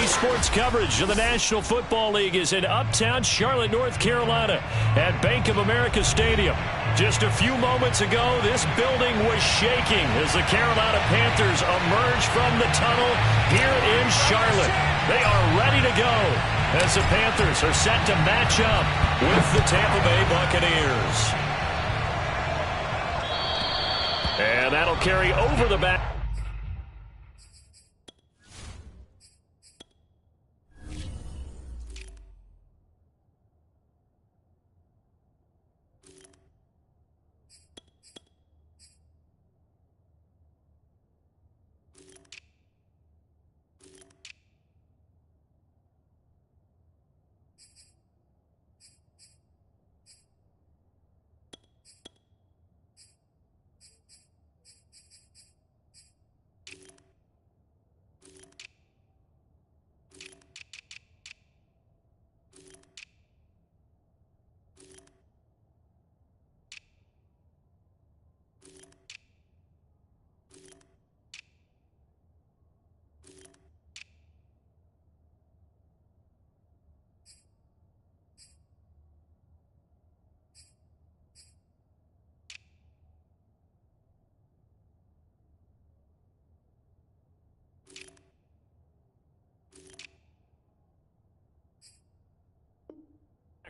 NBC Sports coverage of the National Football League is in uptown Charlotte, North Carolina at Bank of America Stadium. Just a few moments ago, this building was shaking as the Carolina Panthers emerge from the tunnel here in Charlotte. They are ready to go as the Panthers are set to match up with the Tampa Bay Buccaneers. And that'll carry over the back.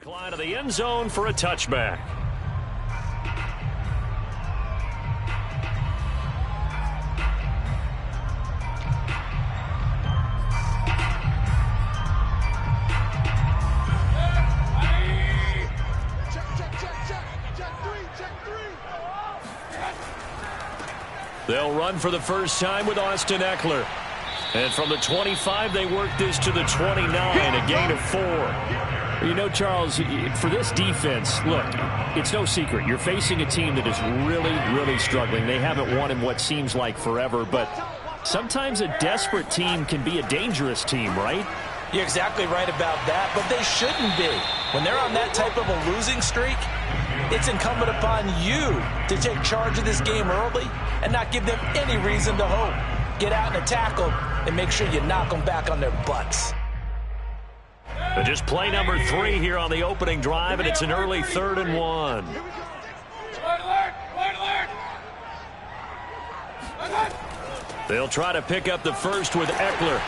Line of the end zone for a touchback. They'll run for the first time with Austin Ekeler. And from the 25, they work this to the 29, a gain of 4. You know, Charles, for this defense, look, it's no secret. You're facing a team that is really, really struggling. They haven't won in what seems like forever, but sometimes a desperate team can be a dangerous team, right? You're exactly right about that, but they shouldn't be. When they're on that type of a losing streak, it's incumbent upon you to take charge of this game early and not give them any reason to hope. Get out and attack them and make sure you knock them back on their butts. And just play number 3 here on the opening drive, and it's an early 3rd and 1. They'll try to pick up the first with Ekeler.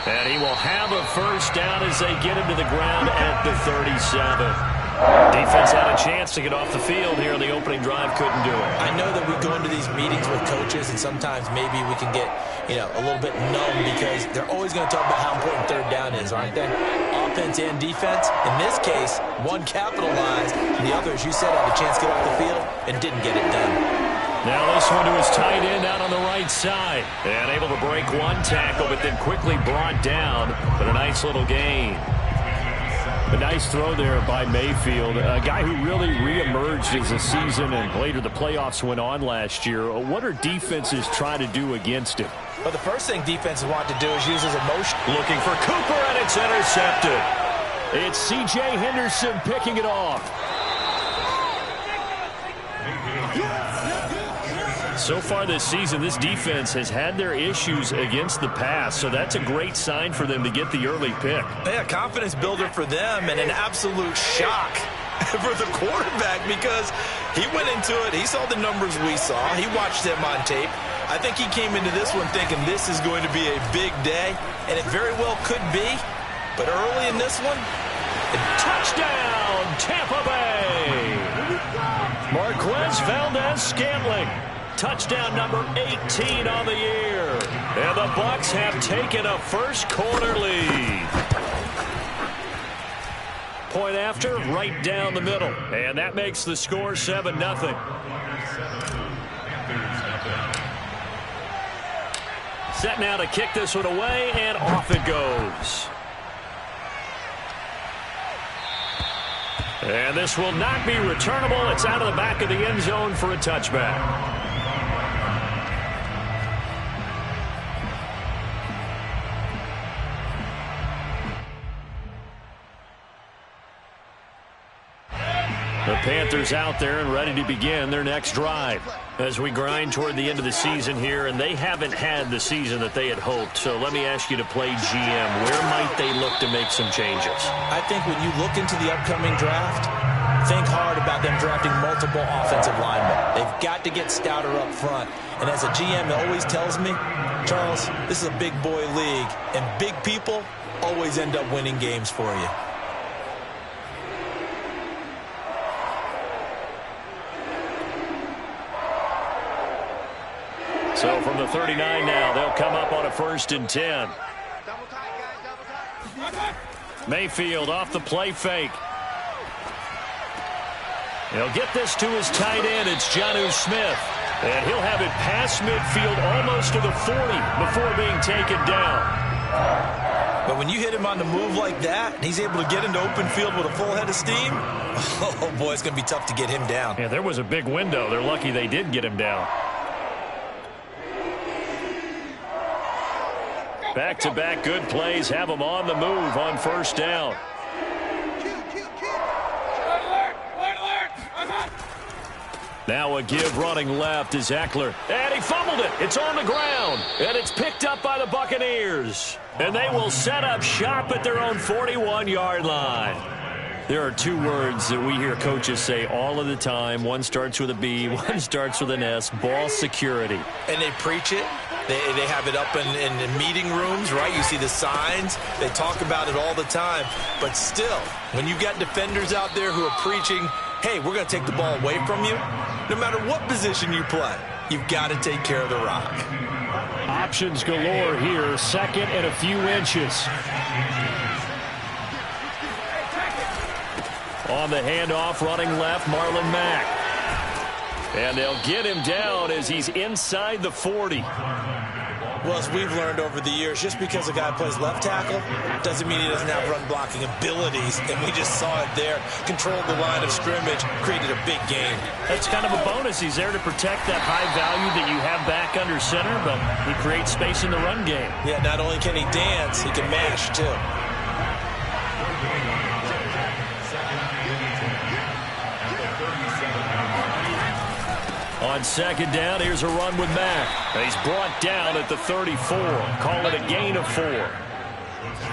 And he will have a first down as they get him to the ground at the 37. Defense had a chance to get off the field here on the opening drive, couldn't do it. I know that we go into these meetings with coaches, and sometimes maybe we can get, a little bit numb because they're always going to talk about how important third down is, aren't they? Offense and defense. In this case, one capitalized, and the other, as you said, had a chance to get off the field and didn't get it done. Now this one to his tight end out on the right side. And able to break one tackle, but then quickly brought down. But a nice little gain. A nice throw there by Mayfield, a guy who really reemerged as the season and later the playoffs went on last year. What are defenses trying to do against him? Well, the first thing defenses want to do is use his emotion. Looking for Cooper, and it's intercepted. It's C.J. Henderson picking it off. So far this season, this defense has had their issues against the pass, so that's a great sign for them to get the early pick. Yeah, confidence builder for them and an absolute shock for the quarterback because he went into it. He saw the numbers we saw. He watched them on tape. I think he came into this one thinking this is going to be a big day, and it very well could be. But early in this one, touchdown, Tampa Bay! Marquez Valdez-Scantling. Touchdown number 18 on the year. And the Bucs have taken a first quarter lead. Point after, right down the middle. And that makes the score 7-0. Set now to kick this one away, and off it goes. And this will not be returnable. It's out of the back of the end zone for a touchback. The Panthers out there and ready to begin their next drive as we grind toward the end of the season here, and they haven't had the season that they had hoped. So let me ask you to play GM. Where might they look to make some changes? I think when you look into the upcoming draft, think hard about them drafting multiple offensive linemen. They've got to get stouter up front. And as a GM always tells me, Charles, this is a big boy league, and big people always end up winning games for you. So from the 39 now, they'll come up on a 1st and 10. Mayfield off the play fake. He'll get this to his tight end. It's Jonnu Smith. And he'll have it past midfield almost to the 40 before being taken down. But when you hit him on the move like that, and he's able to get into open field with a full head of steam, oh boy, it's going to be tough to get him down. Yeah, there was a big window. They're lucky they did get him down. Back-to-back good plays have them on the move on 1st down. Now a give running left is Ekeler. And he fumbled it. It's on the ground. And it's picked up by the Buccaneers. And they will set up shop at their own 41-yard line. There are 2 words that we hear coaches say all of the time. One starts with a B, one starts with an S. Ball security. And they preach it. They have it up in meeting rooms, right? You see the signs. They talk about it all the time. But still, when you've got defenders out there who are preaching, hey, we're going to take the ball away from you, no matter what position you play, you've got to take care of the rock. Options galore here. 2nd and a few inches. On the handoff, running left, Marlon Mack. And they'll get him down as he's inside the 40. Well, as we've learned over the years, just because a guy plays left tackle doesn't mean he doesn't have run-blocking abilities. And we just saw it there. Controlled the line of scrimmage, created a big game. That's kind of a bonus. He's there to protect that high value that you have back under center, but he creates space in the run game. Yeah, not only can he dance, he can mash, too. On 2nd down, here's a run with Mack. He's brought down at the 34. Call it a gain of 4.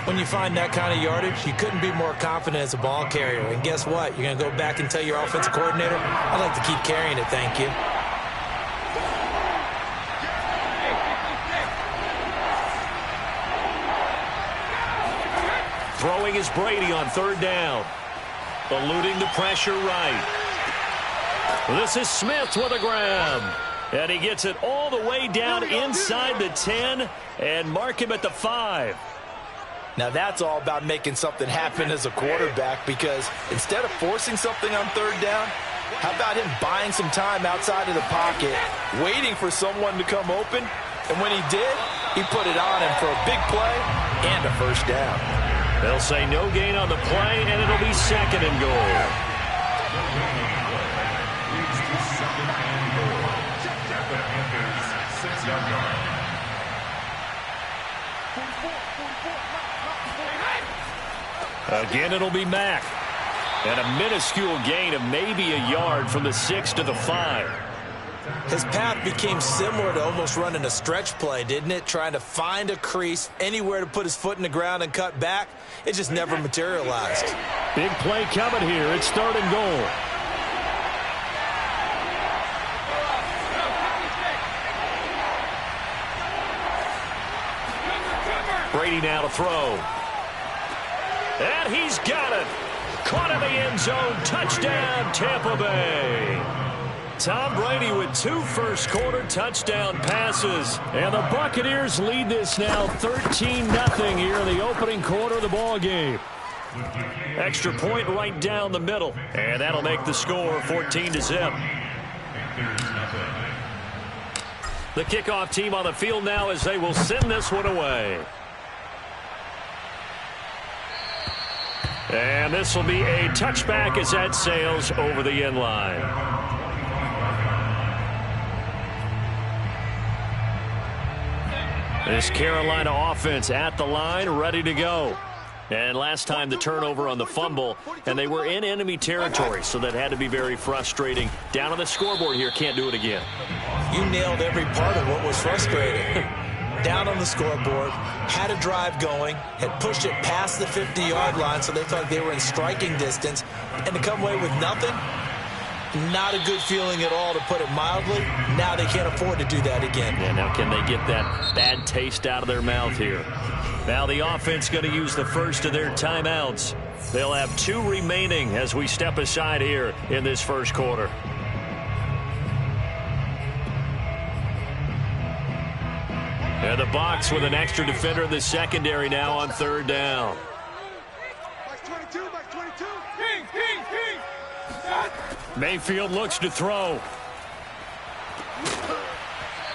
When you find that kind of yardage, you couldn't be more confident as a ball carrier. And guess what? You're going to go back and tell your offensive coordinator, I'd like to keep carrying it, thank you. Throwing is Brady on 3rd down. Eluding the pressure right. This is Smith with a grab. And he gets it all the way down inside the 10 and mark him at the 5. Now that's all about making something happen as a quarterback, because instead of forcing something on 3rd down, how about him buying some time outside of the pocket, waiting for someone to come open, and when he did, he put it on him for a big play and a 1st down. They'll say no gain on the play, and it'll be 2nd and goal. Again, it'll be Mack. And a minuscule gain of maybe a yard from the 6 to the 5. His path became similar to almost running a stretch play, didn't it? Trying to find a crease, anywhere to put his foot in the ground and cut back. It just never materialized. Big play coming here. It's 3rd and goal. Brady now to throw. And he's got it. Caught in the end zone. Touchdown, Tampa Bay. Tom Brady with 2 first-quarter touchdown passes. And the Buccaneers lead this now 13-0 here in the opening quarter of the ball game. Extra point right down the middle. And that'll make the score 14-0. The kickoff team on the field now as they will send this one away. And this will be a touchback as that sails over the end line. This Carolina offense at the line, ready to go. And last time the turnover on the fumble, and they were in enemy territory, so that had to be very frustrating. Down on the scoreboard here, can't do it again. You nailed every part of what was frustrating. Down on the scoreboard, had a drive going, had pushed it past the 50-yard line, so they felt like they were in striking distance, and to come away with nothing, not a good feeling at all, to put it mildly. Now they can't afford to do that again. Yeah, now can they get that bad taste out of their mouth here? Now the offense going to use the first of their timeouts. They'll have 2 remaining as we step aside here in this first quarter. And the Bucs with an extra defender in the secondary now on 3rd down. Mayfield looks to throw.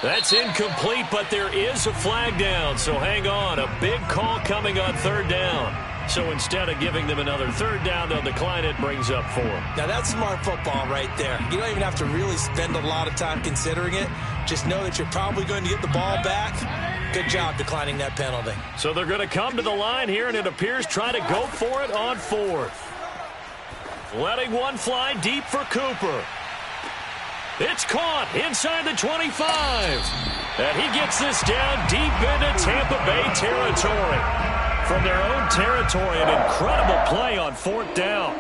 That's incomplete, but there is a flag down, so hang on. A big call coming on 3rd down. So instead of giving them another 3rd down, they'll decline it, brings up 4. Now that's smart football right there. You don't even have to really spend a lot of time considering it. Just know that you're probably going to get the ball back. Good job declining that penalty. So they're going to come to the line here, and it appears try to go for it on 4th. Letting one fly deep for Cooper. It's caught inside the 25. And he gets this down deep into Tampa Bay territory. From their own territory, an incredible play on 4th down.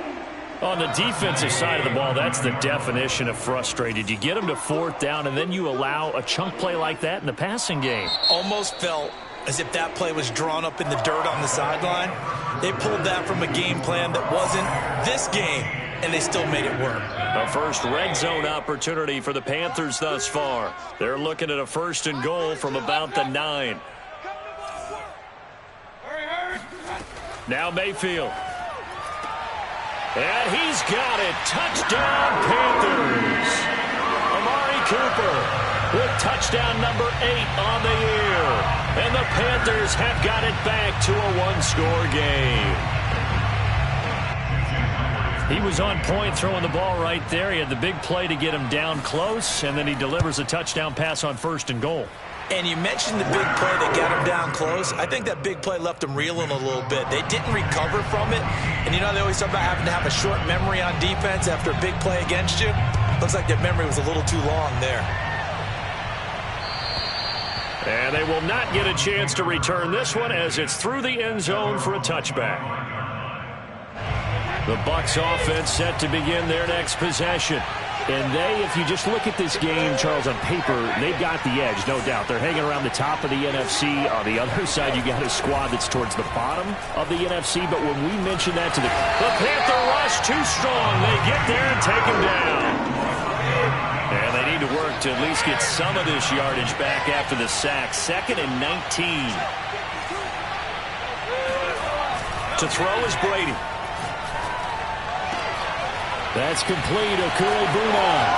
On the defensive side of the ball, that's the definition of frustrated. You get them to 4th down, and then you allow a chunk play like that in the passing game. Almost felt as if that play was drawn up in the dirt on the sideline. They pulled that from a game plan that wasn't this game, and they still made it work. A first red zone opportunity for the Panthers thus far. They're looking at a 1st and goal from about the 9. Now Mayfield. And he's got it. Touchdown, Panthers. Amari Cooper with touchdown number 8 on the year. And the Panthers have got it back to a 1-score game. He was on point throwing the ball right there. He had the big play to get him down close, and then he delivers a touchdown pass on 1st and goal. And you mentioned the big play that got him down close. I think that big play left them reeling a little bit. They didn't recover from it. And you know, they always talk about having to have a short memory on defense after a big play against you. Looks like that memory was a little too long there. And they will not get a chance to return this one as it's through the end zone for a touchback. The Bucs offense set to begin their next possession. And if you just look at this game, Charles, on paper, they've got the edge, no doubt. They're hanging around the top of the NFC. On the other side, you got a squad that's towards the bottom of the NFC. But when we mention that to the Panther rush, too strong. They get there and take him down. And they need to work to at least get some of this yardage back after the sack. 2nd and 19. To throw is Brady. That's complete. Okuegbuna.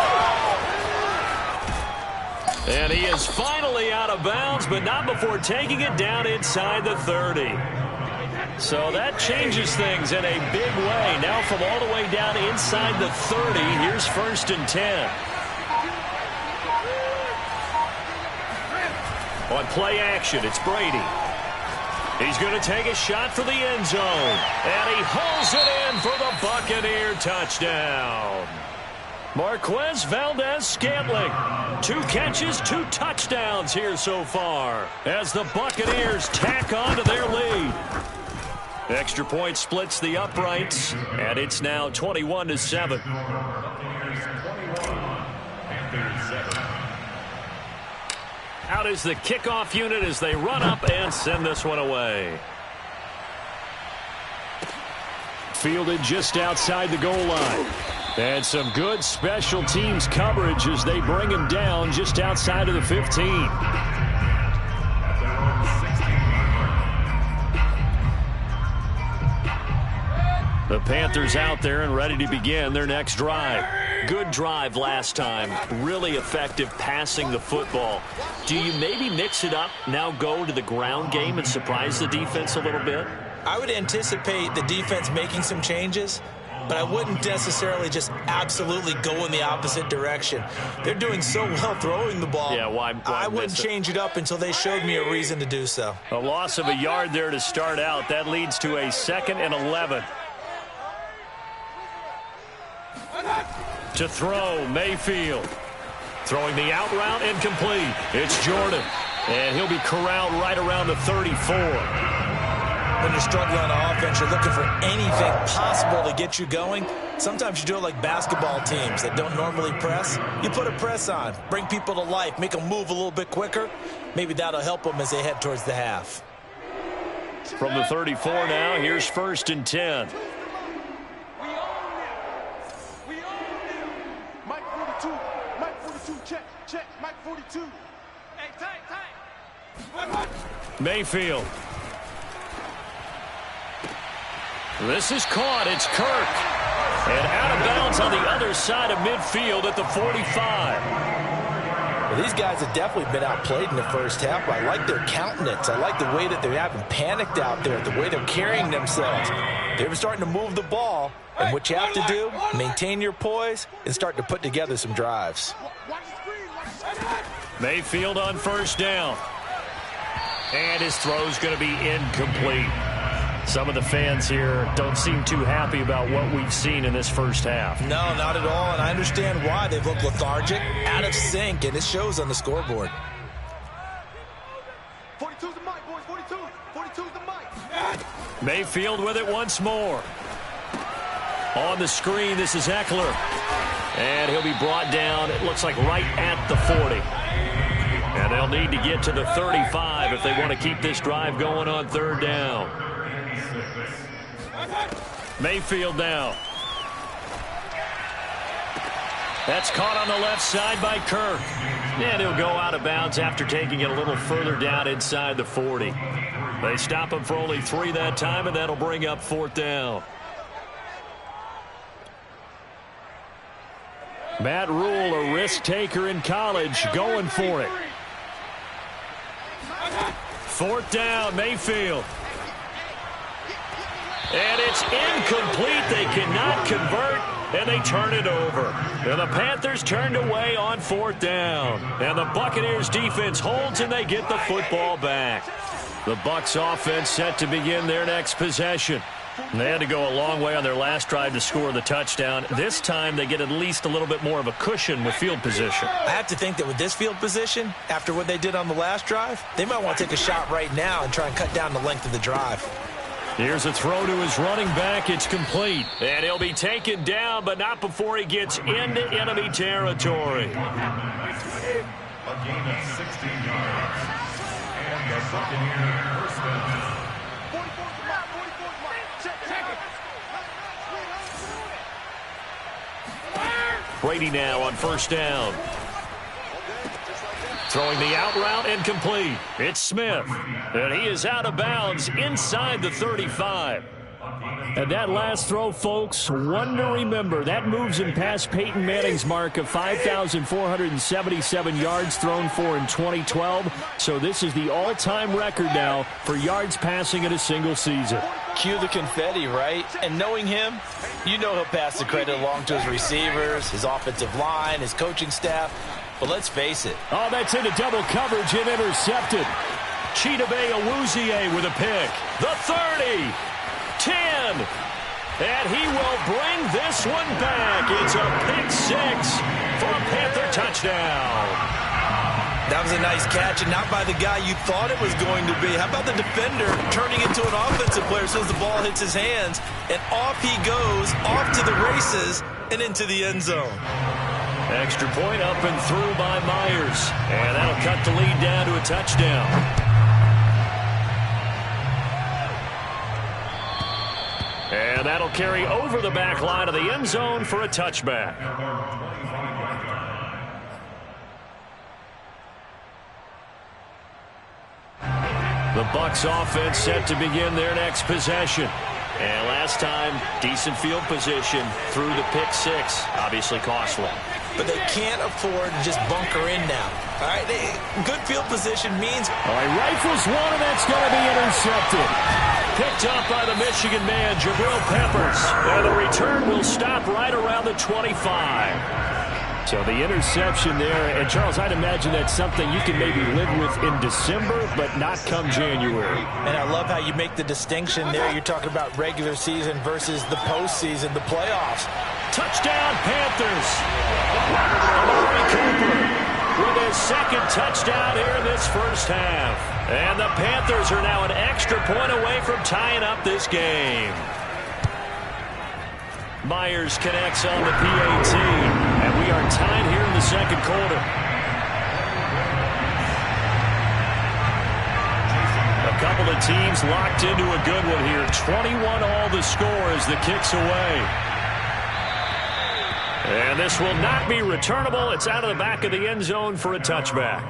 And he is finally out of bounds, but not before taking it down inside the 30. So that changes things in a big way. Now from all the way down inside the 30, here's 1st and 10. On play action, it's Brady. He's going to take a shot for the end zone. And he hauls it in for the Buccaneer touchdown. Marquez Valdes-Scantling. 2 catches, 2 touchdowns here so far as the Buccaneers tack on to their lead. Extra point splits the uprights, and it's now 21-7. Out is the kickoff unit as they run up and send this one away. Fielded just outside the goal line. And some good special teams coverage as they bring him down just outside of the 15. The Panthers out there and ready to begin their next drive. Good drive last time. Really effective passing the football. Do you maybe mix it up, now go to the ground game and surprise the defense a little bit? I would anticipate the defense making some changes. but I wouldn't necessarily just absolutely go in the opposite direction. They're doing so well throwing the ball. Yeah, why I wouldn't change it up until they showed me a reason to do so. A loss of a yard there to start out. That leads to a 2nd and 11. To throw, Mayfield. Throwing the out route, incomplete. It's Jordan. And he'll be corralled right around the 34. When you're struggling on offense, you're looking for anything possible to get you going. Sometimes you do it like basketball teams that don't normally press. You put a press on, bring people to life, make them move a little bit quicker. Maybe that'll help them as they head towards the half. From the 34 now, here's 1st and 10. Mayfield. This is caught. It's Kirk. And out of bounds on the other side of midfield at the 45. Well, these guys have definitely been outplayed in the first half. I like their countenance. I like the way that they haven't panicked out there, the way they're carrying themselves. They're starting to move the ball. And what you have to do, maintain your poise and start to put together some drives. Mayfield on 1st down. And his throw's going to be incomplete. Some of the fans here don't seem too happy about what we've seen in this first half. No, not at all, and I understand why. They've looked lethargic, out of sync, and it shows on the scoreboard. 42's the mic, boys, 42. 42's the mic. Mayfield with it once more. On the screen, this is Eckler. And he'll be brought down, it looks like right at the 40. And they'll need to get to the 35 if they want to keep this drive going on 3rd down. Mayfield now. That's caught on the left side by Kirk. And he'll go out of bounds after taking it a little further down inside the 40. They stop him for only 3 that time, and that'll bring up 4th down. Matt Rule, a risk taker in college, going for it. 4th down, Mayfield. And it's incomplete. They cannot convert, and they turn it over. And the Panthers turned away on 4th down. And the Buccaneers defense holds, and they get the football back. The Bucs offense set to begin their next possession. And they had to go a long way on their last drive to score the touchdown. This time they get at least a little bit more of a cushion with field position. I have to think that with this field position, after what they did on the last drive, they might want to take a shot right now and try and cut down the length of the drive. Here's a throw to his running back. It's complete. And he'll be taken down, but not before he gets into enemy territory. A gain of 16 yards. And the Buccaneers first down. 44's the mark, 44's the mark. Check it. Brady now on 1st down. Throwing the out route and complete. It's Smith. And he is out of bounds inside the 35. And that last throw, folks, one to remember. That moves him past Peyton Manning's mark of 5,477 yards thrown for in 2012. So this is the all-time record now for yards passing in a single season. Cue the confetti, right? And knowing him, you know he'll pass the credit along to his receivers, his offensive line, his coaching staff. But let's face it. Oh, that's into double coverage and intercepted. Chidobe Awuzie with a pick. The 30. 10. And he will bring this one back. It's a pick 6 for a Panther touchdown. That was a nice catch, and not by the guy you thought it was going to be. How about the defender turning into an offensive player as soon as the ball hits his hands, and off he goes, off to the races, and into the end zone. Extra point up and through by Myers. And that'll cut the lead down to a touchdown. And that'll carry over the back line of the end zone for a touchback. The Bucs offense set to begin their next possession. And last time, decent field position through the pick 6. Obviously costly. But they can't afford to just bunker in now. All right, good field position means... All right, rifles one, and that's going to be intercepted. picked up by the Michigan man, Jabril Peppers. And the return will stop right around the 25. So the interception there. And, Charles, I'd imagine that's something you can maybe live with in December, but not come January. And I love how you make the distinction there. You're talking about regular season versus the postseason, the playoffs. Touchdown, Panthers. Amari Cooper with his second touchdown here in this first half. And the Panthers are now an extra point away from tying up this game. Myers connects on the PAT, and we are tied here in the second quarter. A couple of teams locked into a good one here. 21 all the score as the kick's away. And this will not be returnable. It's out of the back of the end zone for a touchback.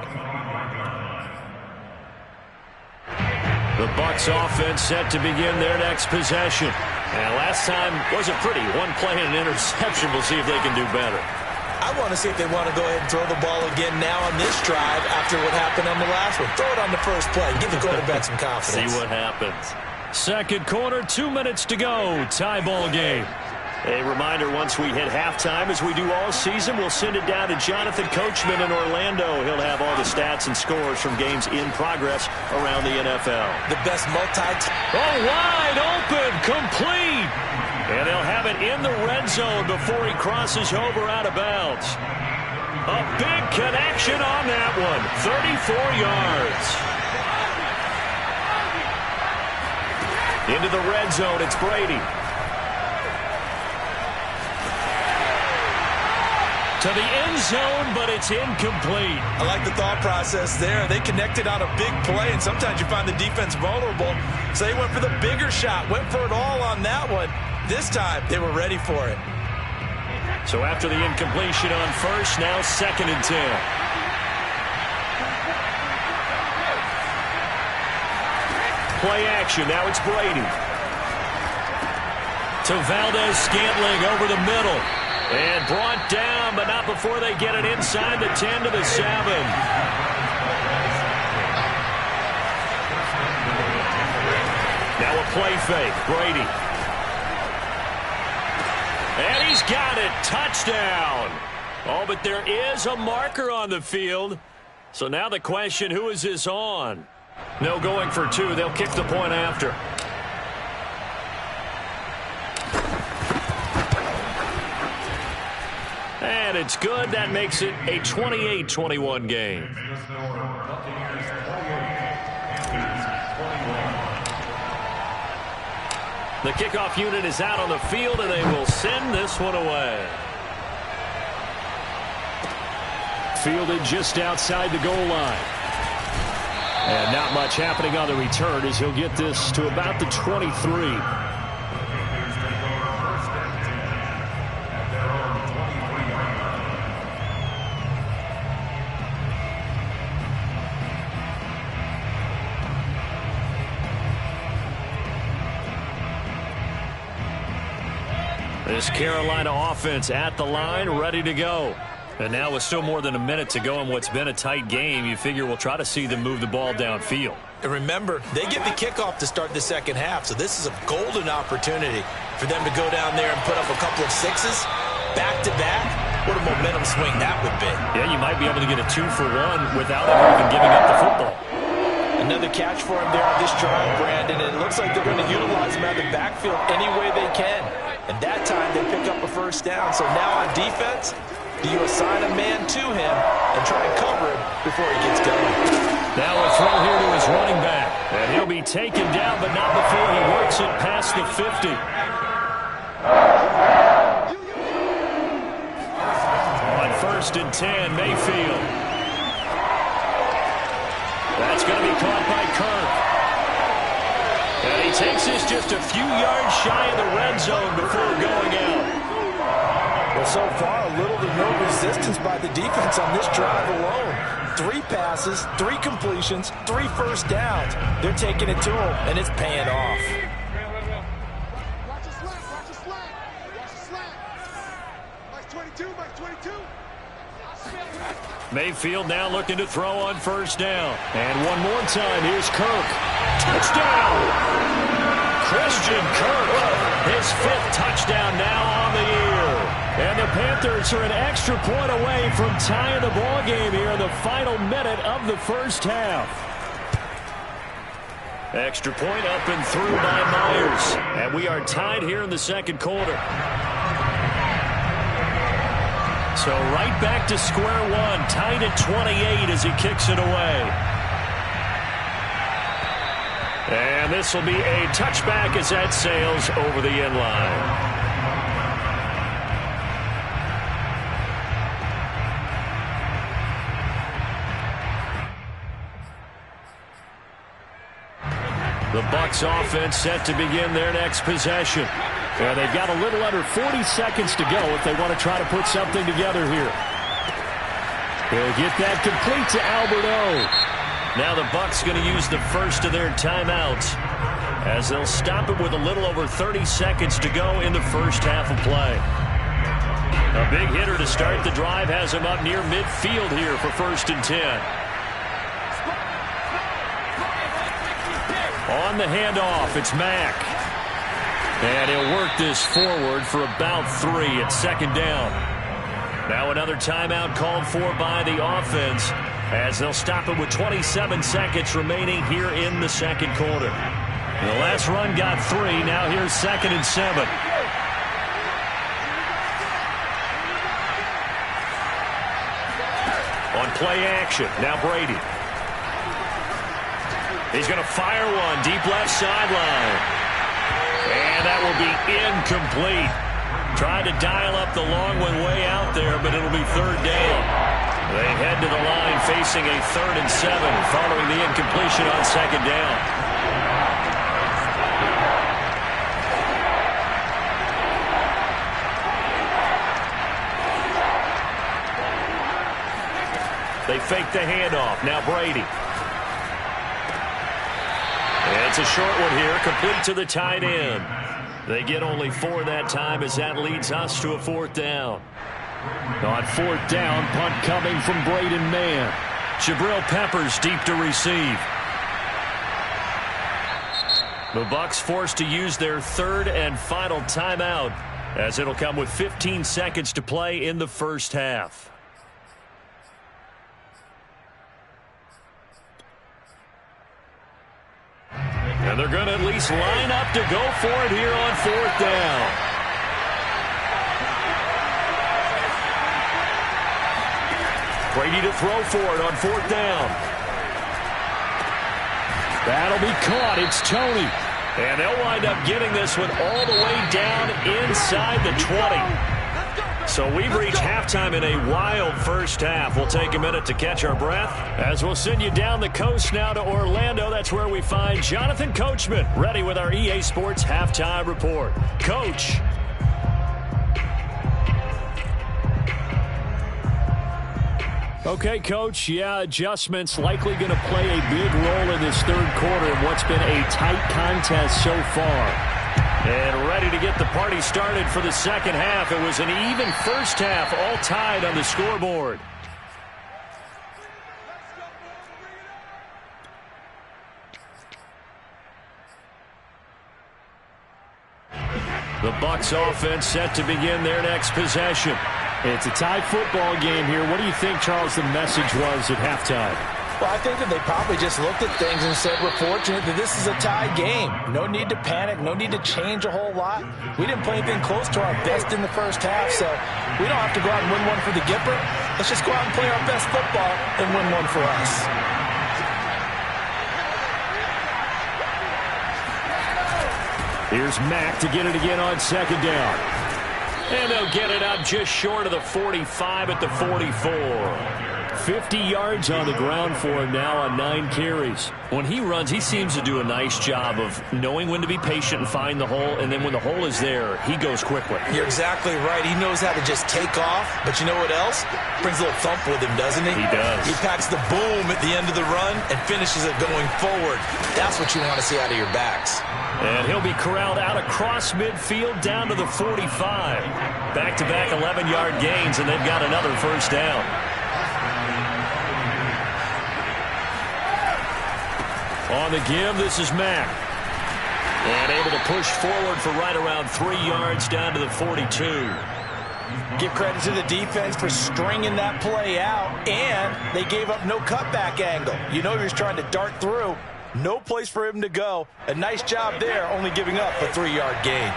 The Bucs offense set to begin their next possession. And last time wasn't pretty. One play and an interception. We'll see if they can do better. I want to see if they want to go ahead and throw the ball again now on this drive after what happened on the last one. Throw it on the first play. Give the quarterback some confidence. See what happens. Second quarter, 2 minutes to go. Tie ball game. A reminder, once we hit halftime, as we do all season, we'll send it down to Jonathan Coachman in Orlando. He'll have all the stats and scores from games in progress around the NFL. The best wide open, complete. And they'll have it in the red zone before he crosses over out of bounds. A big connection on that one, 34 yards. Into the red zone, it's Brady. To the end zone, but it's incomplete. I like the thought process there. They connected on a big play, and sometimes you find the defense vulnerable. So they went for the bigger shot, went for it all on that one. This time, they were ready for it. So after the incompletion on first, now 2nd and 10. Play action. Now it's Brady. To Valdez-Scantling over the middle. And brought down, but not before they get it inside the 10 to the 7. Now a play fake. Brady. And he's got it. Touchdown. Oh, but there is a marker on the field. So now the question, who is this on? No going for 2. They'll kick the point after. And it's good. That makes it a 28-21 game. The kickoff unit is out on the field, and they will send this one away. Fielded just outside the goal line. And not much happening on the return as he'll get this to about the 23. This Carolina offense at the line, ready to go. And now with still more than a minute to go in what's been a tight game, you figure we'll try to see them move the ball downfield. And remember, they get the kickoff to start the second half, so this is a golden opportunity for them to go down there and put up a couple of sixes back-to-back. What a momentum swing that would be. Yeah, you might be able to get a 2-for-1 without them even giving up the football. Another catch for him there on this drive, Brandon, and it looks like they're going to utilize him out of the backfield any way they can. And that time they pick up a first down. So now on defense, do you assign a man to him and try and cover him before he gets going? Now a throw here to his running back. And he'll be taken down, but not before he works it past the 50. On 1st and 10, Mayfield. That's going to be caught by Kirk. And he takes this just a few yards shy of the red zone before going out. Well, so far, little to no resistance by the defense on this drive alone. 3 passes, 3 completions, 3 first downs. They're taking it to him, and it's paying off. Watch the slant, watch the slant, watch the slant. Mike's 22, Mike's 22. Mayfield now looking to throw on first down. And one more time, here's Kirk. Touchdown! Christian Kirk. His 5th touchdown now on the year. And the Panthers are an extra point away from tying the ball game here in the final minute of the first half. Extra point up and through by Myers. And we are tied here in the second quarter. So right back to square one, tied at 28 as he kicks it away. And this will be a touchback as that sails over the end line. The Bucs offense set to begin their next possession. And they've got a little under 40 seconds to go if they want to try to put something together here. They'll get that complete to Albert O. Now the Bucs going to use the first of their timeouts as they'll stop it with a little over 30 seconds to go in the first half of play. A big hitter to start the drive has him up near midfield here for 1st and 10. On the handoff, it's Mack. And he'll work this forward for about 3 at 2nd down. Now another timeout called for by the offense as they'll stop it with 27 seconds remaining here in the second quarter. The last run got 3. Now here's 2nd and 7. On play action, now Brady. He's going to fire one deep left sideline. And that will be incomplete. Tried to dial up the long one way out there, but it'll be 3rd down. They head to the line facing a 3rd and 7 following the incompletion on 2nd down. They fake the handoff. Now Brady. It's a short one here, complete to the tight end. They get only 4 that time as that leads us to a 4th down. On 4th down, punt coming from Braden Mann. Jabril Peppers deep to receive. The Bucs forced to use their 3rd and final timeout as it'll come with 15 seconds to play in the first half. And they're going to at least line up to go for it here on 4th down. Brady to throw for it on 4th down. That'll be caught. It's Toney. And they'll wind up getting this one all the way down inside the 20. So we've reached halftime in a wild first half. We'll take a minute to catch our breath as we'll send you down the coast now to Orlando. That's where we find Jonathan Coachman ready with our EA Sports Halftime Report. Coach. Okay, Coach. Yeah, adjustments likely going to play a big role in this 3rd quarter in what's been a tight contest so far. And ready to get the party started for the second half. It was an even first half, all tied on the scoreboard. The Bucs offense set to begin their next possession. It's a tie football game here. What do you think, Charles, the message was at halftime? Well, I think that they probably just looked at things and said, we're fortunate that this is a tie game. No need to panic. No need to change a whole lot. We didn't play anything close to our best in the first half, so we don't have to go out and win one for the Gipper. Let's just go out and play our best football and win one for us. Here's Mack to get it again on 2nd down. And they'll get it up just short of the 45 at the 44. 50 yards on the ground for him now on 9 carries. When he runs, he seems to do a nice job of knowing when to be patient and find the hole, and then when the hole is there, he goes quickly. You're exactly right. He knows how to just take off, but you know what else? Brings a little thump with him, doesn't he? He does. He packs the boom at the end of the run and finishes it going forward. That's what you want to see out of your backs. And he'll be corralled out across midfield down to the 45. Back-to-back 11-yard gains, and they've got another first down. On the give, this is Mack. And able to push forward for right around 3 yards down to the 42. Give credit to the defense for stringing that play out, and they gave up no cutback angle. You know he was trying to dart through. No place for him to go. A nice job there, only giving up a 3-yard gain.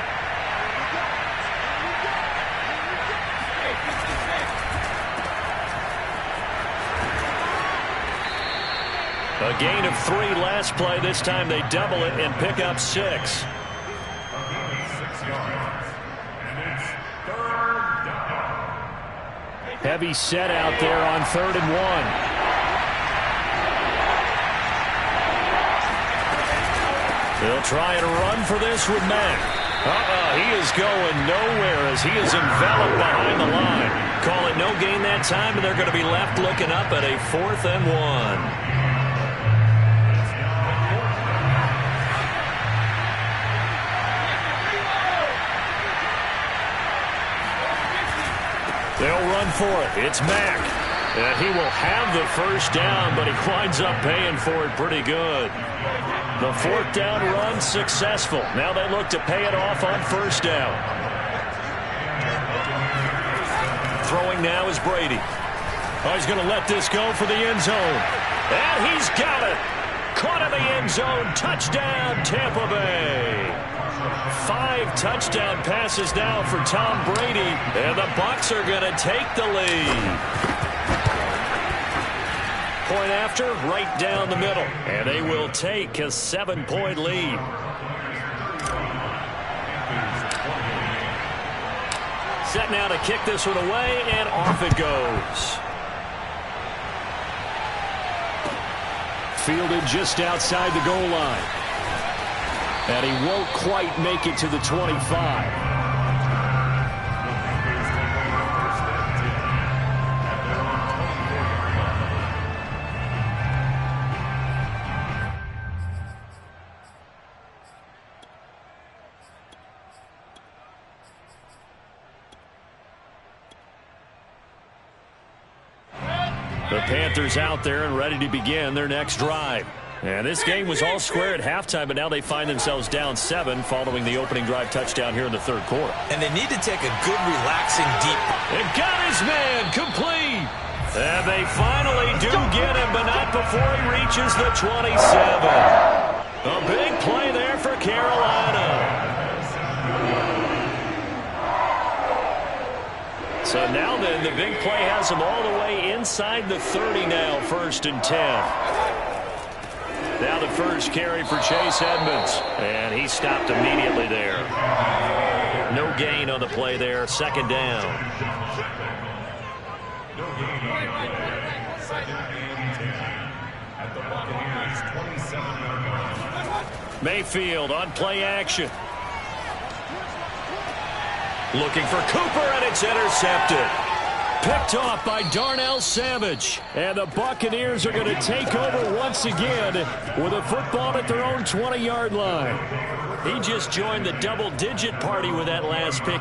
A gain of 3 last play. This time they double it and pick up 6. A gain of 6 yards. And it's 3rd down. Heavy set out there on 3rd and 1. They'll try and run for this with Mack. He is going nowhere as he is enveloped behind the line. Call it no gain that time, and they're going to be left looking up at a 4th and 1. They'll run for it. It's Mack. And he will have the first down, but he winds up paying for it pretty good. The 4th down run successful. Now they look to pay it off on 1st down. Throwing now is Brady. He's going to let this go for the end zone. And he's got it. Caught in the end zone. Touchdown, Tampa Bay. 5 touchdown passes now for Tom Brady, and the Bucs are going to take the lead. Point after, right down the middle, and they will take a 7-point lead. Set now to kick this one away, and off it goes. Fielded just outside the goal line. And he won't quite make it to the 25. The Panthers out there and ready to begin their next drive. And this game was all square at halftime, but now they find themselves down 7 following the opening drive touchdown here in the 3rd quarter. And they need to take a good, relaxing, deep. And got his man complete. And they finally do get him, but not before he reaches the 27. A big play there for Carolina. So now then, the big play has him all the way inside the 30 now, 1st and 10. Now the first carry for Chase Edmonds. And he stopped immediately there. No gain on the play there. 2nd down. No gain on the play. 2nd and 10. At the Buccaneers 27-yard line. Mayfield on play action. Looking for Cooper, and it's intercepted. Picked off by Darnell Savage. And the Buccaneers are going to take over once again with a football at their own 20-yard line. He just joined the double-digit party with that last pick.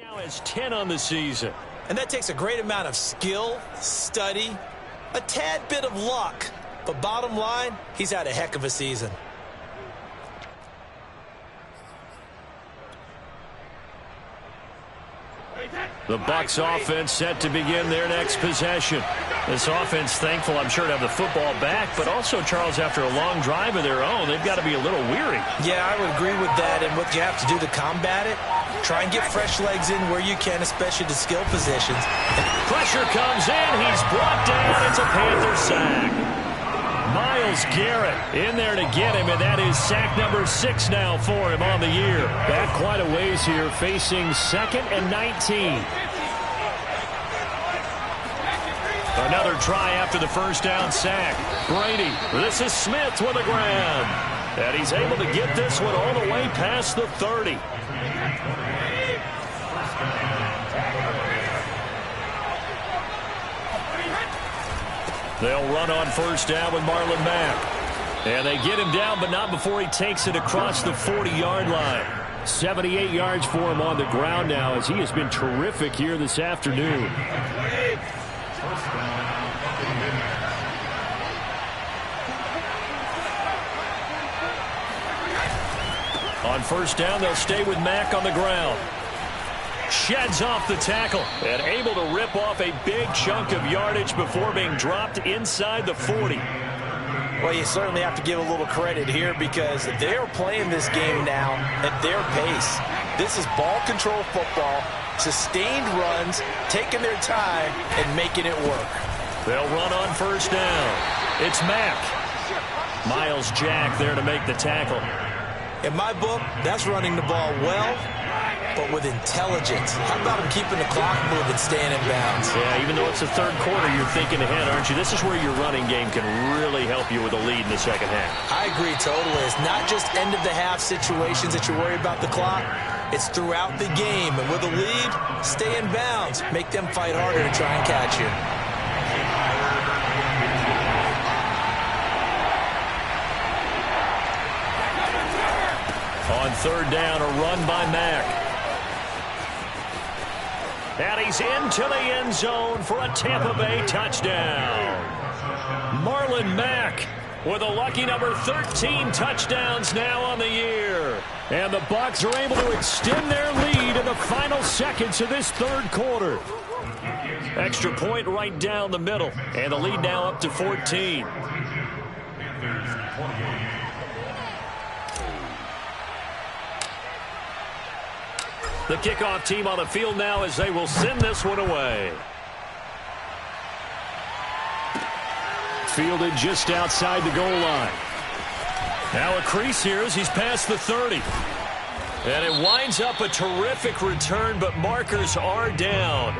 Now has 10 on the season. And that takes a great amount of skill, study, a tad bit of luck. But bottom line, he's had a heck of a season. The Bucs offense set to begin their next possession. This offense thankful, I'm sure, to have the football back, but also, Charles, after a long drive of their own, they've got to be a little weary. Yeah, I would agree with that. And what you have to do to combat it, try and get fresh legs in where you can, especially the skill positions. Pressure comes in. He's brought down. It's a Panther sack. Myles Garrett in there to get him, and that is sack number 6 now for him on the year. Back quite a ways here, facing 2nd and 19. Another try after the first down sack. Brady, this is Smith with a grab. And he's able to get this one all the way past the 30. They'll run on first down with Marlon Mack. And they get him down, but not before he takes it across the 40-yard line. 78 yards for him on the ground now, as he has been terrific here this afternoon. On first down, they'll stay with Mack on the ground. Sheds off the tackle and able to rip off a big chunk of yardage before being dropped inside the 40. Well, you certainly have to give a little credit here because they're playing this game now at their pace. This is ball control football, sustained runs, taking their time and making it work. They'll run on first down. It's Mack. Myles Jack there to make the tackle. In my book, that's running the ball well, but with intelligence. How about him keeping the clock moving, staying in bounds? Yeah, even though it's the third quarter, you're thinking ahead, aren't you? This is where your running game can really help you with a lead in the second half. I agree totally. It's not just end-of-the-half situations that you worry about the clock. It's throughout the game. And with a lead, stay in bounds. Make them fight harder to try and catch you. On third down, a run by Mack. And he's into the end zone for a Tampa Bay touchdown. Marlon Mack with a lucky number 13 touchdowns now on the year. And the Bucs are able to extend their lead in the final seconds of this third quarter. Extra point right down the middle. And the lead now up to 14. The kickoff team on the field now as they will send this one away. Fielded just outside the goal line. Now a crease here as he's past the 30. And it winds up a terrific return, but markers are down.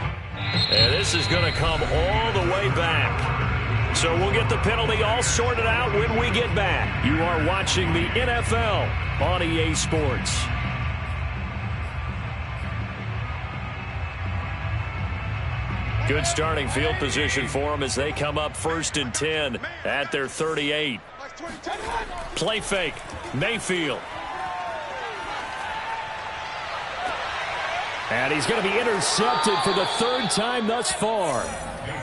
And this is going to come all the way back. So we'll get the penalty all sorted out when we get back. You are watching the NFL on EA Sports. Good starting field position for them as they come up 1st and 10 at their 38. Play fake. Mayfield. And he's going to be intercepted for the 3rd time thus far.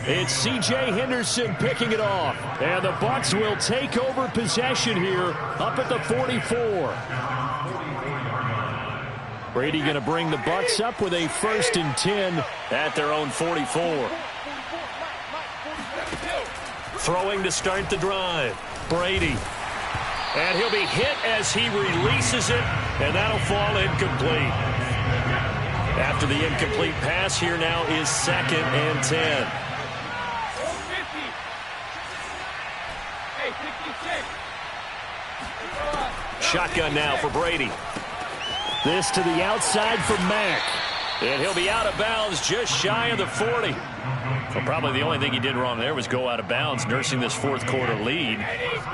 It's C.J. Henderson picking it off. And the Bucs will take over possession here up at the 44. Brady going to bring the Bucs up with a 1st and 10 at their own 44. Throwing to start the drive. Brady. And he'll be hit as he releases it, and that'll fall incomplete. After the incomplete pass, here now is 2nd and 10. Shotgun now for Brady. This to the outside for Mack. And he'll be out of bounds just shy of the 40. Well, probably the only thing he did wrong there was go out of bounds, nursing this 4th quarter lead.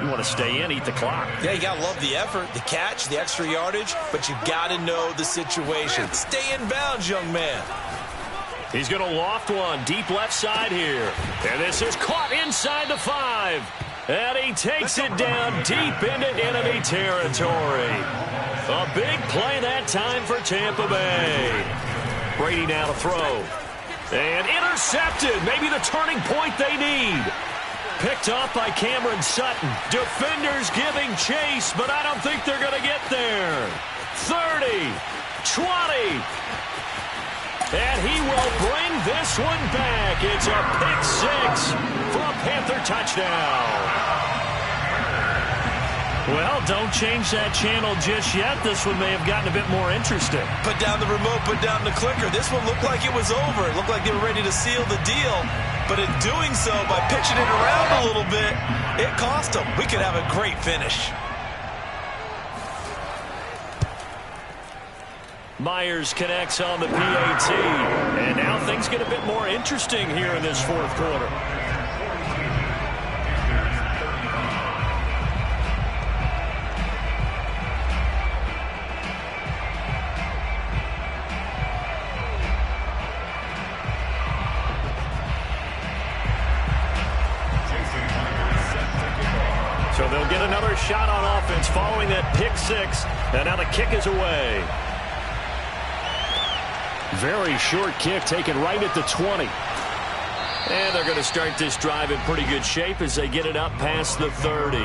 You want to stay in, eat the clock. Yeah, you got to love the effort, the catch, the extra yardage, but you got to know the situation. Stay in bounds, young man. He's going to loft one deep left side here. And this is caught inside the 5. And he takes it down deep into enemy territory. A big play that time for Tampa Bay. Brady now to throw. And intercepted. Maybe the turning point they need. Picked off by Cameron Sutton. Defenders giving chase, but I don't think they're going to get there. 30, 20. And he will bring this one back. It's a pick six for a Panther touchdown. Well, don't change that channel just yet. This one may have gotten a bit more interesting. Put down the remote, put down the clicker. This one looked like it was over. It looked like they were ready to seal the deal. But in doing so, by pitching it around a little bit, it cost them. We could have a great finish. Myers connects on the PAT. And now things get a bit more interesting here in this fourth quarter. So they'll get another shot on offense following that pick six. And now the kick is away. Very short kick taken right at the 20. And they're going to start this drive in pretty good shape as they get it up past the 30.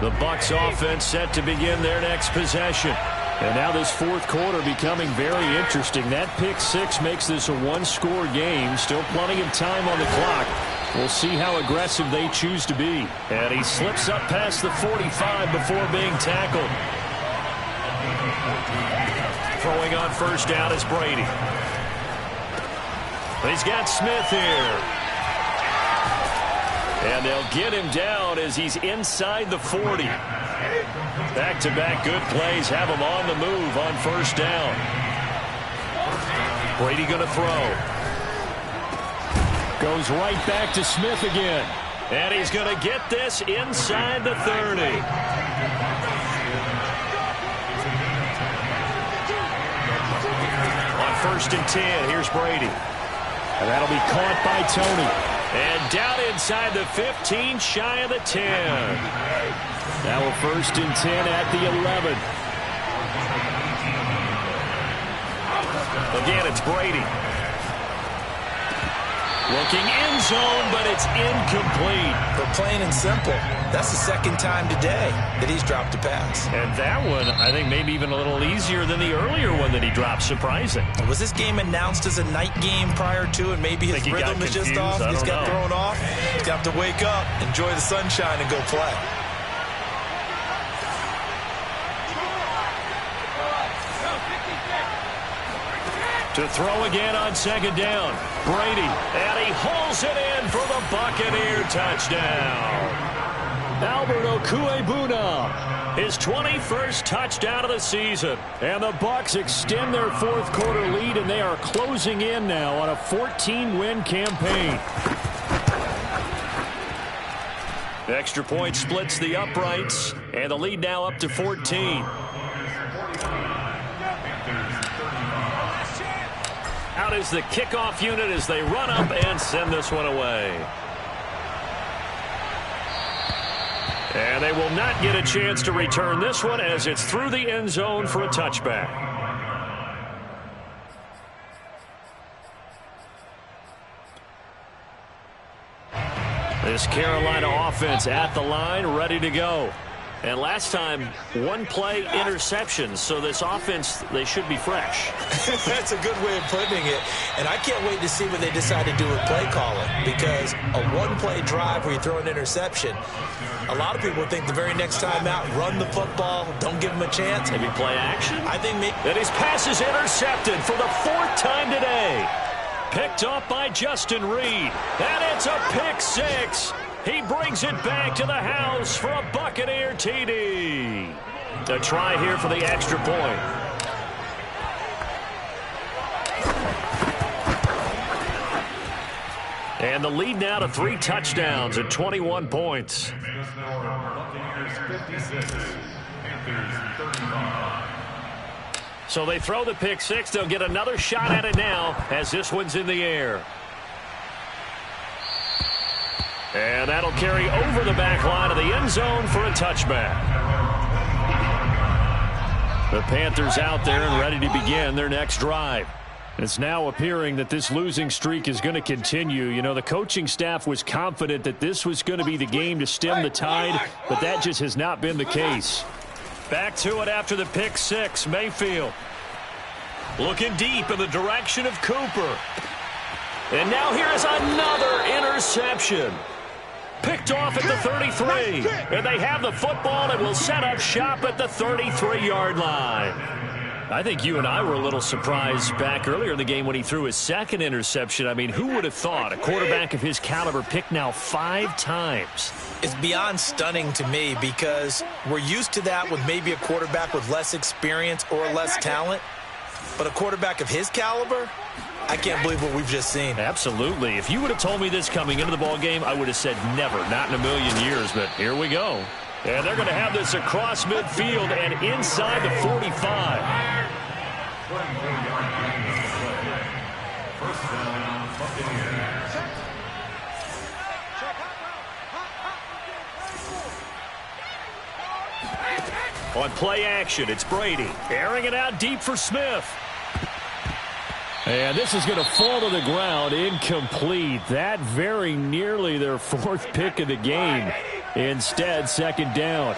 The Bucs offense set to begin their next possession. And now this fourth quarter becoming very interesting. That pick six makes this a one-score game. Still plenty of time on the clock. We'll see how aggressive they choose to be. And he slips up past the 45 before being tackled. Throwing on first down is Brady. He's got Smith here. And they'll get him down as he's inside the 40. Back-to-back good plays have him on the move on first down. Brady going to throw. Goes right back to Smith again. And he's going to get this inside the 30. On first and 10, here's Brady. And that'll be caught by Tony. And down inside the 15, shy of the 10. Now a first and 10 at the 11. Again, it's Brady. Looking end zone, but it's incomplete. But plain and simple, that's the second time today that he's dropped a pass. And that one, I think, maybe even a little easier than the earlier one that he dropped. Surprising. Was this game announced as a night game prior to, and maybe his rhythm is just off? He's got thrown off. He's got to wake up, enjoy the sunshine, and go play. To throw again on second down. Brady, and he hauls it in for the Buccaneer touchdown. Albert Okwuegbuna, his 21st touchdown of the season. And the Bucs extend their fourth quarter lead, and they are closing in now on a 14-win campaign. The extra point splits the uprights, and the lead now up to 14. Out is the kickoff unit as they run up and send this one away. And they will not get a chance to return this one as it's through the end zone for a touchback. This Carolina offense at the line, ready to go. And last time, one play interceptions, so this offense, they should be fresh. That's a good way of putting it. And I can't wait to see what they decide to do with play calling, because a one-play drive where you throw an interception, a lot of people think the very next time out, run the football, don't give them a chance. Maybe play action? I think maybe. And his pass is intercepted for the fourth time today. Picked off by Justin Reed. And it's a pick six. He brings it back to the house for a Buccaneer TD. A try here for the extra point. And the lead now to 3 touchdowns at 21 points. So they throw the pick six. They'll get another shot at it now as this one's in the air. And that'll carry over the back line of the end zone for a touchback. The Panthers out there and ready to begin their next drive. It's now appearing that this losing streak is going to continue. You know, the coaching staff was confident that this was going to be the game to stem the tide, but that just has not been the case. Back to it after the pick six. Mayfield looking deep in the direction of Cooper. And now here is another interception. Picked off at the 33. And they have the football and will set up shop at the 33-yard line. I think you and I were a little surprised back earlier in the game when he threw his second interception. I mean, who would have thought a quarterback of his caliber picked now 5 times? It's beyond stunning to me because we're used to that with maybe a quarterback with less experience or less talent. But a quarterback of his caliber, I can't believe what we've just seen. Absolutely. If you would have told me this coming into the ball game, I would have said never, not in a million years. But here we go. And they're going to have this across midfield and inside the 45. On play action, it's Brady. Airing it out deep for Smith. And this is going to fall to the ground, incomplete. That very nearly their 4th pick of the game. Instead, second down.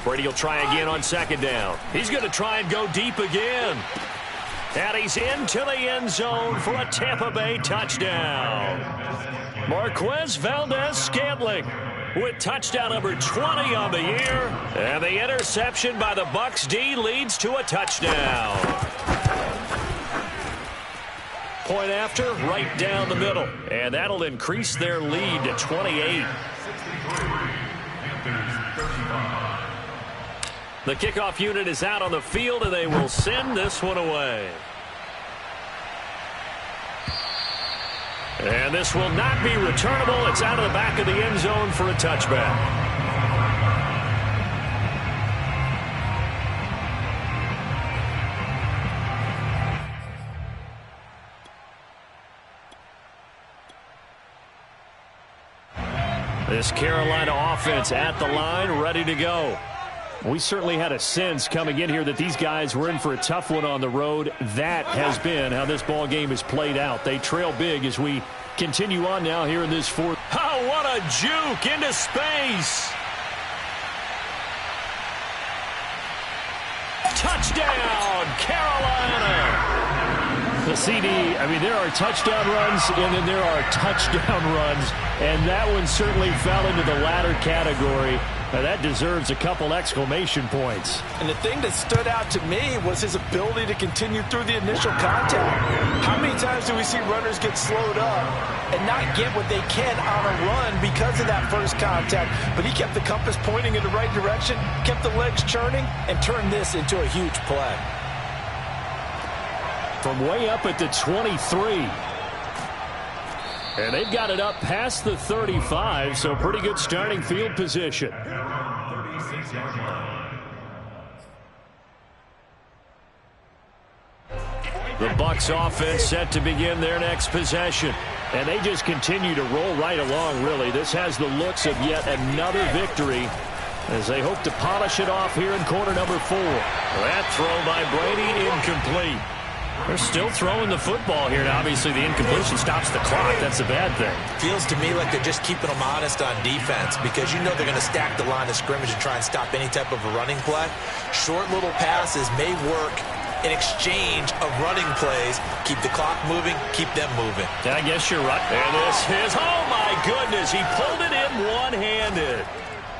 Brady will try again on second down. He's going to try and go deep again. And he's into the end zone for a Tampa Bay touchdown. Marquez Valdez-Scantling with touchdown number 20 on the year. And the interception by the Bucs D leads to a touchdown. Point after, right down the middle. And that'll increase their lead to 28. The kickoff unit is out on the field, and they will send this one away. And this will not be returnable. It's out of the back of the end zone for a touchback. This Carolina offense at the line, ready to go. We certainly had a sense coming in here that these guys were in for a tough one on the road. That has been how this ball game has played out. They trail big as we continue on now here in this 4th. Oh, what a juke into space. Touchdown, Carolina. The CD, I mean, there are touchdown runs and then there are touchdown runs. And that one certainly fell into the latter category. Now that deserves a couple exclamation points. And the thing that stood out to me was his ability to continue through the initial contact. How many times do we see runners get slowed up and not get what they can on a run because of that first contact? But he kept the compass pointing in the right direction, kept the legs churning, and turned this into a huge play. From way up at the 23. And they've got it up past the 35, so pretty good starting field position. The Bucs offense set to begin their next possession. And they just continue to roll right along, really. This has the looks of yet another victory as they hope to polish it off here in quarter number 4. That throw by Brady incomplete. They're still throwing the football here. Now, obviously, the incompletion stops the clock. That's a bad thing. Feels to me like they're just keeping them honest on defense because you know they're going to stack the line of scrimmage and try and stop any type of a running play. Short little passes may work in exchange of running plays. Keep the clock moving, keep them moving. I guess you're right. And this is, oh, my goodness, he pulled it in one-handed.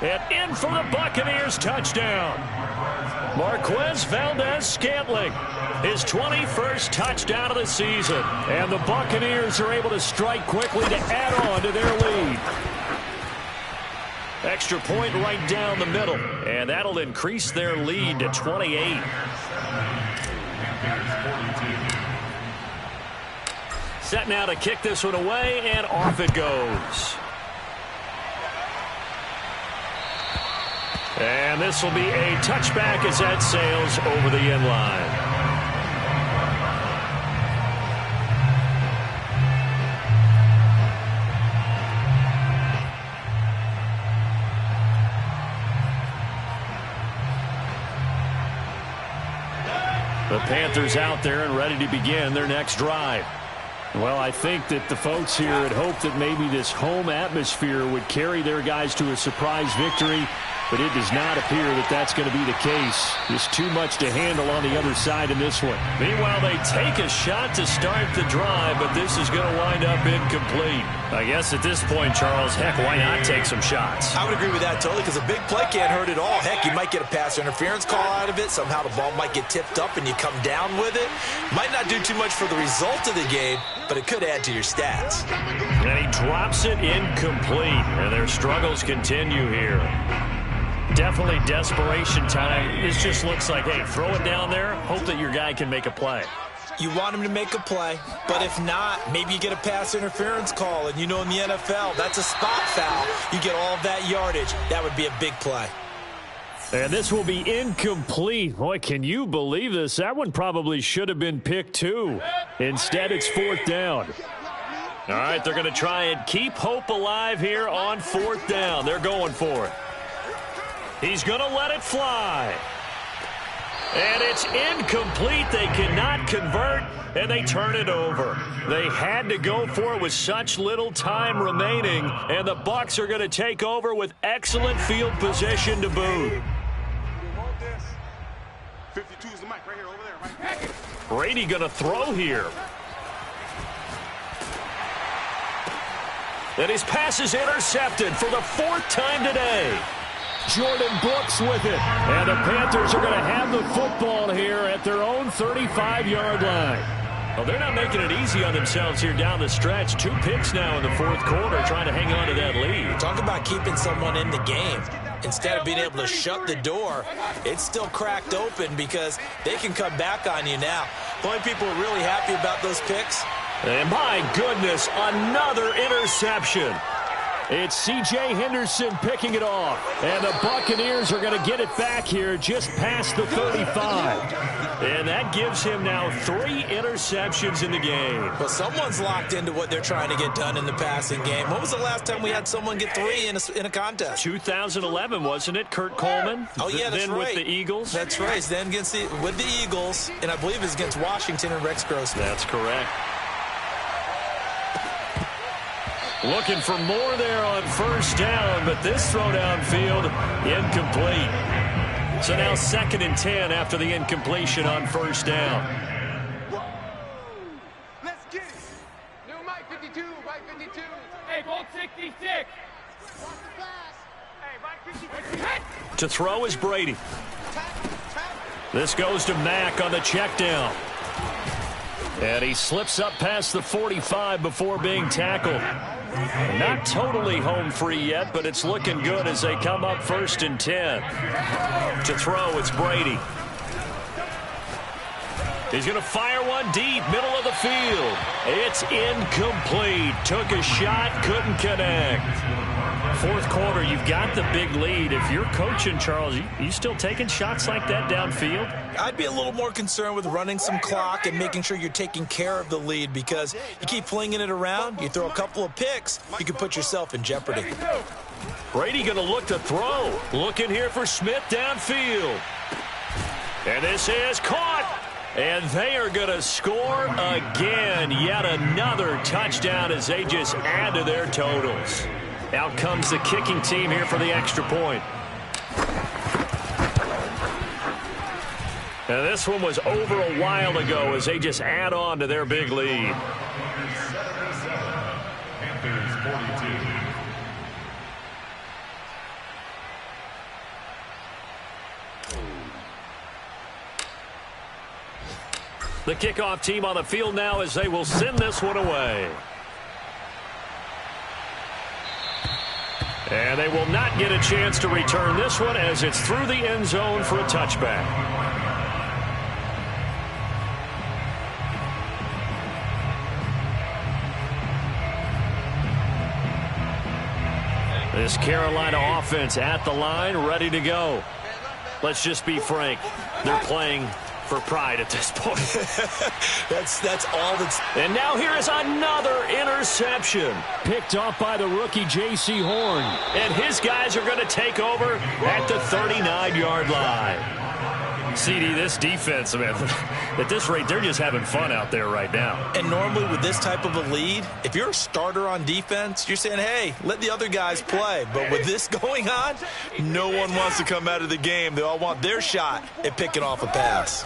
And in for the Buccaneers touchdown. Marquez Valdez-Scantling, his 21st touchdown of the season. And the Buccaneers are able to strike quickly to add on to their lead. Extra point right down the middle. And that'll increase their lead to 28. Set now to kick this one away, and off it goes. And this will be a touchback as that sails over the end line. The Panthers out there and ready to begin their next drive. Well, I think that the folks here had hoped that maybe this home atmosphere would carry their guys to a surprise victory, but it does not appear that that's going to be the case. Just too much to handle on the other side in this one. Meanwhile, they take a shot to start the drive, but this is going to wind up incomplete. I guess at this point, Charles, heck, why not take some shots? I would agree with that totally, because a big play can't hurt at all. Heck, you might get a pass interference call out of it. Somehow the ball might get tipped up and you come down with it. Might not do too much for the result of the game, but it could add to your stats. And he drops it incomplete, and their struggles continue here. Definitely desperation time. This just looks like, hey, throw it down there, hope that your guy can make a play. You want him to make a play, but if not, maybe you get a pass interference call, and you know in the NFL, that's a spot foul. You get all of that yardage. That would be a big play. And this will be incomplete. Boy, can you believe this? That one probably should have been picked too. Instead, it's fourth down. All right, they're going to try and keep hope alive here on fourth down. They're going for it. He's going to let it fly. And it's incomplete. They cannot convert, and they turn it over. They had to go for it with such little time remaining, and the Bucs are going to take over with excellent field position to boot. 52 is the mic right here, over there, right? Brady going to throw here. And his pass is intercepted for the fourth time today. Jordan Brooks with it. And the Panthers are going to have the football here at their own 35-yard line. Well, they're not making it easy on themselves here down the stretch. 2 picks now in the fourth quarter trying to hang on to that lead. Talk about keeping someone in the game. Instead of being able to shut the door, it's still cracked open because they can come back on you now. The only people who are really happy about those picks. And my goodness, another interception. It's C.J. Henderson picking it off. And the Buccaneers are going to get it back here just past the 35. And that gives him now 3 interceptions in the game. Well, someone's locked into what they're trying to get done in the passing game. When was the last time we had someone get 3 in a contest? 2011, wasn't it? Kurt Coleman? Oh, yeah, that's then right. With the Eagles? That's right. Then with the Eagles, and I believe it's against Washington and Rex Grossman. That's correct. Looking for more there on first down, but this throw downfield incomplete. So now 2nd and 10 after the incompletion on first down. Let's get it. New Mike 52, Mike 52. Hey, Bolt 66. Hey, Mike 52. To throw is Brady. This goes to Mack on the check down. And he slips up past the 45 before being tackled. Not totally home free yet, but it's looking good as they come up 1st and 10. To throw, it's Brady. He's going to fire one deep, middle of the field. It's incomplete. Took a shot, couldn't connect. Fourth quarter, you've got the big lead. If you're coaching, Charles, you still taking shots like that downfield? I'd be a little more concerned with running some clock and making sure you're taking care of the lead, because you keep flinging it around, you throw a couple of picks, you can put yourself in jeopardy. Brady going to look to throw. Looking here for Smith downfield. And this is caught. And they are going to score again. Yet another touchdown as they just add to their totals. Out comes the kicking team here for the extra point. And this one was over a while ago as they just add on to their big lead. Panthers 42. The kickoff team on the field now as they will send this one away. And they will not get a chance to return this one as it's through the end zone for a touchback. This Carolina offense at the line, ready to go. Let's just be frank. They're playing for pride at this point. that's all that's... And now here is another interception. Picked off by the rookie J.C. Horn. And his guys are going to take over at the 39-yard line. CD, this defense, man, at this rate, they're just having fun out there right now. And normally with this type of a lead, if you're a starter on defense, you're saying, hey, let the other guys play. But with this going on, no one wants to come out of the game. They all want their shot at picking off a pass.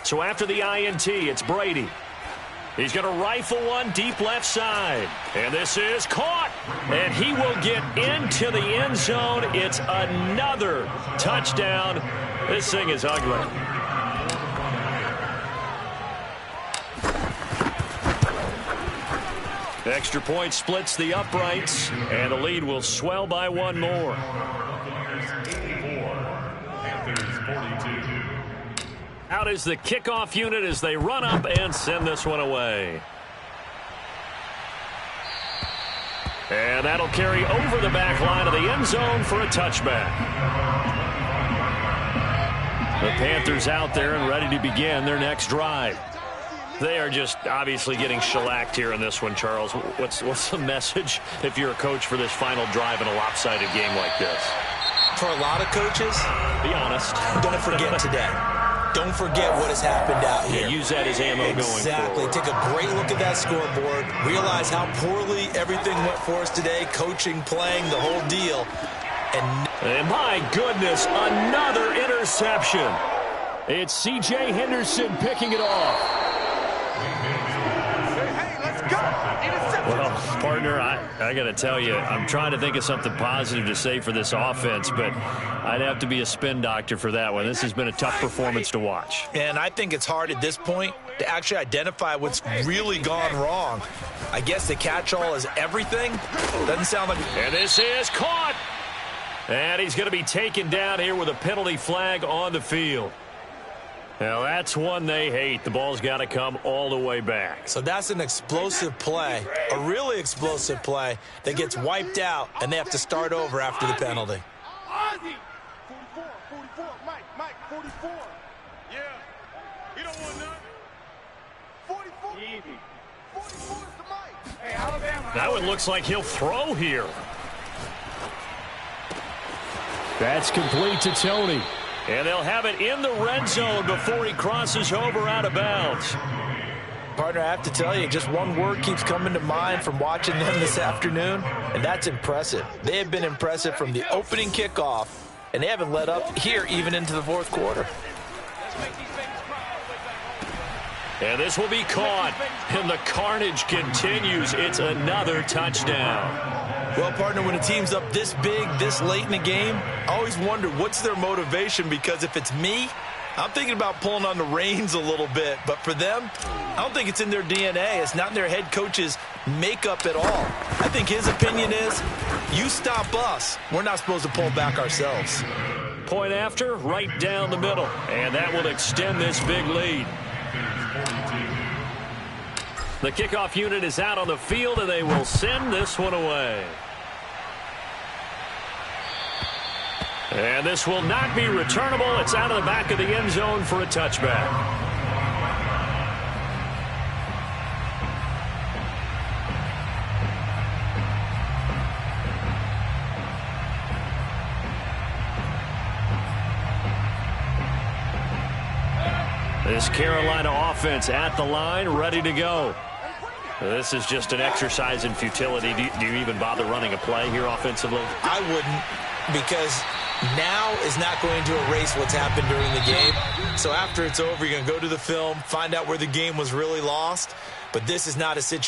So after the INT, it's Brady. He's going to rifle one deep left side. And this is caught. And he will get into the end zone. It's another touchdown. This thing is ugly. Extra point splits the uprights. And the lead will swell by one more. Out is the kickoff unit as they run up and send this one away. And that'll carry over the back line of the end zone for a touchback. The Panthers out there and ready to begin their next drive. They are just obviously getting shellacked here in this one, Charles. What's the message if you're a coach for this final drive in a lopsided game like this? For a lot of coaches, be honest. Don't forget today. Don't forget what has happened out here. Yeah, use that as ammo going forward. Exactly. Take a great look at that scoreboard. Realize how poorly everything went for us today. Coaching, playing, the whole deal. And my goodness, another interception. It's C.J. Henderson picking it off. Hey, let's go. Interception. Well, partner, I got to tell you, I'm trying to think of something positive to say for this offense, but I'd have to be a spin doctor for that one. This has been a tough performance to watch. And I think it's hard at this point to actually identify what's really gone wrong. I guess the catch-all is everything. Doesn't sound like... And this is caught. And he's going to be taken down here with a penalty flag on the field. Now, that's one they hate. The ball's got to come all the way back. So that's an explosive play, a really explosive play that gets wiped out, and they have to start over after the penalty. 44, Mike, 44. Yeah, he don't want none. 44. Easy. 44 is the Mike. Hey, Alabama. That one looks like he'll throw here. That's complete to Tony. And they'll have it in the red zone before he crosses over out of bounds. Partner, I have to tell you, just one word keeps coming to mind from watching them this afternoon, and that's impressive. They have been impressive from the opening kickoff, and they haven't let up here even into the fourth quarter. And this will be caught, and the carnage continues. It's another touchdown. Well, partner, when a team's up this big, this late in the game, I always wonder what's their motivation, because if it's me, I'm thinking about pulling on the reins a little bit. But for them, I don't think it's in their DNA. It's not in their head coach's makeup at all. I think his opinion is, you stop us. We're not supposed to pull back ourselves. Point after, right down the middle. And that will extend this big lead. The kickoff unit is out on the field, and they will send this one away. And this will not be returnable. It's out of the back of the end zone for a touchback. This Carolina offense at the line, ready to go. This is just an exercise in futility. Do you even bother running a play here offensively? I wouldn't, because now is not going to erase what's happened during the game. So after it's over, you're going to go to the film, find out where the game was really lost. But this is not a situation